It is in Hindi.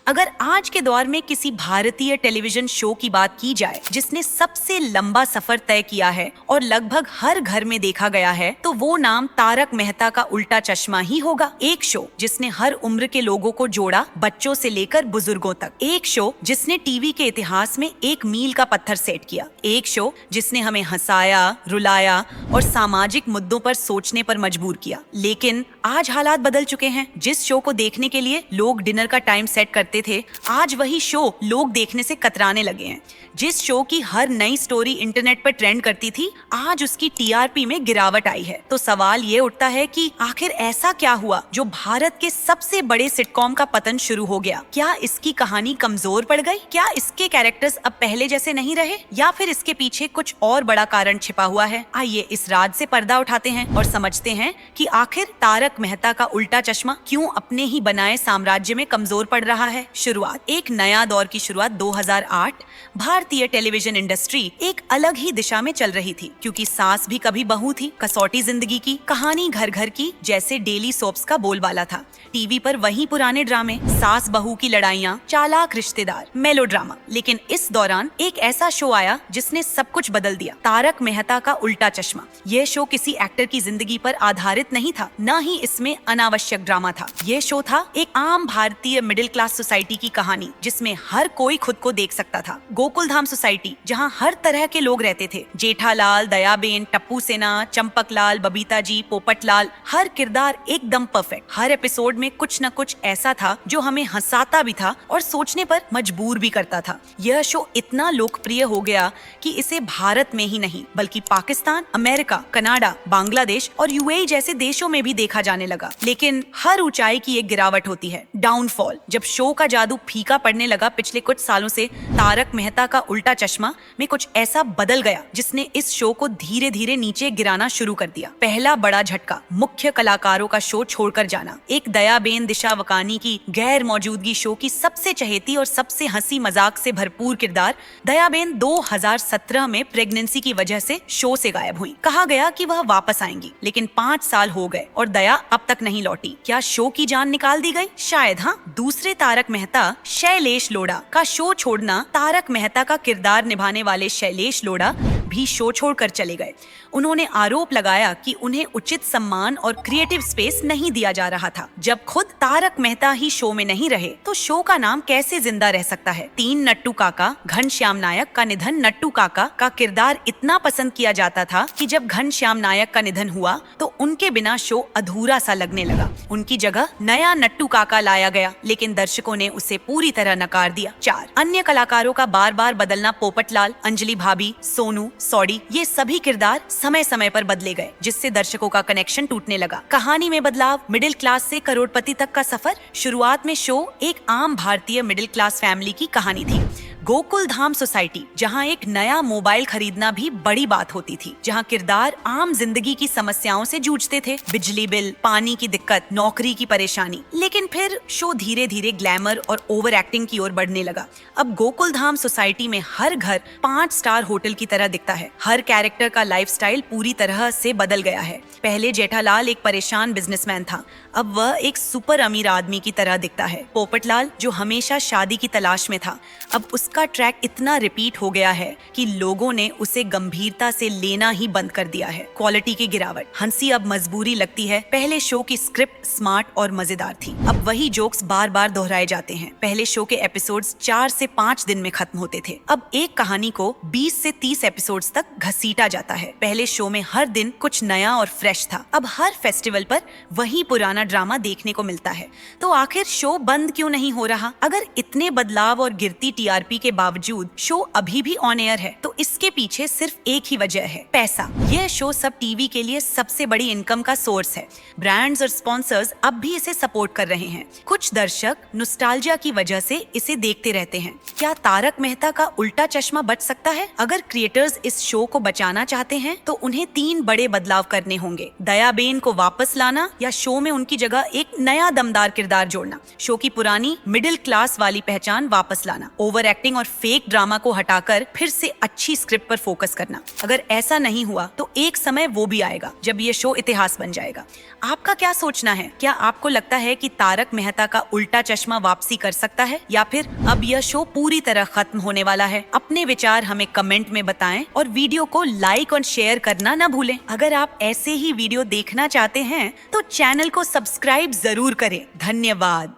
अगर आज के दौर में किसी भारतीय टेलीविजन शो की बात की जाए जिसने सबसे लंबा सफर तय किया है और लगभग हर घर में देखा गया है, तो वो नाम तारक मेहता का उल्टा चश्मा ही होगा। एक शो जिसने हर उम्र के लोगों को जोड़ा, बच्चों से लेकर बुजुर्गों तक। एक शो जिसने टीवी के इतिहास में एक मील का पत्थर सेट किया। एक शो जिसने हमें हंसाया, रुलाया और सामाजिक मुद्दों पर सोचने पर मजबूर किया। लेकिन आज हालात बदल चुके हैं। जिस शो को देखने के लिए लोग डिनर का टाइम सेट करते थे, आज वही शो लोग देखने से कतराने लगे हैं। जिस शो की हर नई स्टोरी इंटरनेट पर ट्रेंड करती थी, आज उसकी टीआरपी में गिरावट आई है। तो सवाल ये उठता है कि आखिर ऐसा क्या हुआ जो भारत के सबसे बड़े सिटकॉम का पतन शुरू हो गया? क्या इसकी कहानी कमजोर पड़ गई? क्या इसके कैरेक्टर्स अब पहले जैसे नहीं रहे, या फिर इसके पीछे कुछ और बड़ा कारण छिपा हुआ है? आइए इस राज से पर्दा उठाते हैं और समझते हैं कि आखिर तारक मेहता का उल्टा चश्मा क्यों अपने ही बनाए साम्राज्य में कमजोर पड़ रहा है। शुरुआत, एक नया दौर की शुरुआत 2008। भारतीय टेलीविजन इंडस्ट्री एक अलग ही दिशा में चल रही थी, क्योंकि सास भी कभी बहू थी, कसौटी जिंदगी की कहानी घर घर की जैसे डेली सोप्स का बोलबाला था। टीवी पर वही पुराने ड्रामे, सास बहू की लड़ाइयाँ, चालाक रिश्तेदार, मेलोड्रामा। लेकिन इस दौरान एक ऐसा शो आया जिसने सब कुछ बदल दिया, तारक मेहता का उल्टा चश्मा। यह शो किसी एक्टर की जिंदगी पर आधारित नहीं था, न ही इसमें अनावश्यक ड्रामा था। यह शो था एक आम भारतीय मिडिल क्लास सोसाइटी की कहानी, जिसमें हर कोई खुद को देख सकता था। गोकुलधाम सोसाइटी, जहां हर तरह के लोग रहते थे, जेठालाल, दयाबेन, टप्पू सेना, चंपकलाल, बबीता जी, पोपटलाल, हर किरदार एकदम परफेक्ट। हर एपिसोड में कुछ न कुछ ऐसा था जो हमें हंसाता भी था और सोचने पर मजबूर भी करता था। यह शो इतना लोकप्रिय हो गया कि इसे भारत में ही नहीं बल्कि पाकिस्तान, अमेरिका, कनाडा, बांग्लादेश और यूएई जैसे देशों में भी देखा जाने लगा। लेकिन हर ऊंचाई की एक गिरावट होती है, डाउनफॉल। जब शो का जादू फीका पड़ने लगा पिछले कुछ सालों से, तारक मेहता का उल्टा चश्मा में कुछ ऐसा बदल गया जिसने इस शो को धीरे धीरे नीचे गिराना शुरू कर दिया। पहला बड़ा झटका, मुख्य कलाकारों का शो छोड़कर जाना। एक दयाबेन दिशा वकानी की गैर मौजूदगी शो की सबसे चहेती और सबसे हंसी मजाक से भरपूर किरदार। दयाबेन 2017 में प्रेगनेंसी की वजह से शो से गायब हुई। कहा गया कि वह वापस आएंगी, लेकिन 5 साल हो गए और दया अब तक नहीं लौटी। क्या शो की जान निकाल दी गई? शायद हाँ। दूसरे तारक मेहता, शैलेश लोढ़ा का शो छोड़ना। तारक मेहता का किरदार निभाने वाले शैलेश लोढ़ा भी शो छोड़कर चले गए। उन्होंने आरोप लगाया कि उन्हें उचित सम्मान और क्रिएटिव स्पेस नहीं दिया जा रहा था। जब खुद तारक मेहता ही शो में नहीं रहे, तो शो का नाम कैसे जिंदा रह सकता है? 3 नट्टू काका, घनश्याम नायक का निधन। नट्टू काका का किरदार इतना पसंद किया जाता था कि जब घनश्याम नायक का निधन हुआ तो उनके बिना शो अधूरा सा लगने लगा। उनकी जगह नया नट्टू काका लाया गया, लेकिन दर्शकों ने उसे पूरी तरह नकार दिया। 4 अन्य कलाकारों का बार बार बदलना। पोपटलाल, अंजलि भाभी, सोनू, सौड़ी, ये सभी किरदार समय समय पर बदले गए, जिससे दर्शकों का कनेक्शन टूटने लगा। कहानी में बदलाव, मिडिल क्लास से करोड़पति तक का सफर। शुरुआत में शो एक आम भारतीय मिडिल क्लास फैमिली की कहानी थी। गोकुलधाम सोसाइटी, जहां एक नया मोबाइल खरीदना भी बड़ी बात होती थी, जहां किरदार आम जिंदगी की समस्याओं से जूझते थे, बिजली बिल, पानी की दिक्कत, नौकरी की परेशानी। लेकिन फिर शो धीरे धीरे ग्लैमर और ओवर एक्टिंग की ओर बढ़ने लगा। अब गोकुलधाम सोसाइटी में हर घर 5 स्टार होटल की तरह दिखता है। हर कैरेक्टर का लाइफस्टाइल पूरी तरह से बदल गया है। पहले जेठालाल एक परेशान बिजनेसमैन था, अब वह एक सुपर अमीर आदमी की तरह दिखता है। पोपटलाल, जो हमेशा शादी की तलाश में था, अब उसका ट्रैक इतना रिपीट हो गया है कि लोगों ने उसे गंभीरता से लेना ही बंद कर दिया है। क्वालिटी की गिरावट, हंसी अब मजबूरी लगती है। पहले शो की स्क्रिप्ट स्मार्ट और मजेदार थी, अब वही जोक्स बार बार दोहराए जाते हैं। पहले शो के एपिसोड्स 4 से 5 दिन में खत्म होते थे, अब एक कहानी को 20 से 30 एपिसोड्स तक घसीटा जाता है। पहले शो में हर दिन कुछ नया और फ्रेश था, अब हर फेस्टिवल पर वही पुराना ड्रामा देखने को मिलता है। तो आखिर शो बंद क्यों नहीं हो रहा? अगर इतने बदलाव और गिरती टीआरपी के बावजूद शो अभी भी ऑन एयर है, तो इसके पीछे सिर्फ एक ही वजह है, पैसा। यह शो सब टीवी के लिए सबसे बड़ी इनकम का सोर्स है। ब्रांड्स और स्पॉन्सर्स अब भी इसे सपोर्ट कर रहे हैं। कुछ दर्शक नॉस्टैल्जिया की वजह से इसे देखते रहते हैं। क्या तारक मेहता का उल्टा चश्मा बच सकता है? अगर क्रिएटर्स इस शो को बचाना चाहते हैं, तो उन्हें 3 बड़े बदलाव करने होंगे। दयाबेन को वापस लाना, या शो में उनकी जगह एक नया दमदार किरदार जोड़ना। शो की पुरानी मिडिल क्लास वाली पहचान वापस लाना। ओवर एक्टिंग राइटिंग और फेक ड्रामा को हटाकर फिर से अच्छी स्क्रिप्ट पर फोकस करना। अगर ऐसा नहीं हुआ तो एक समय वो भी आएगा जब ये शो इतिहास बन जाएगा। आपका क्या सोचना है? क्या आपको लगता है कि तारक मेहता का उल्टा चश्मा वापसी कर सकता है, या फिर अब यह शो पूरी तरह खत्म होने वाला है? अपने विचार हमें कमेंट में बताएं और वीडियो को लाइक और शेयर करना न भूलें। अगर आप ऐसे ही वीडियो देखना चाहते हैं तो चैनल को सब्सक्राइब जरूर करें। धन्यवाद।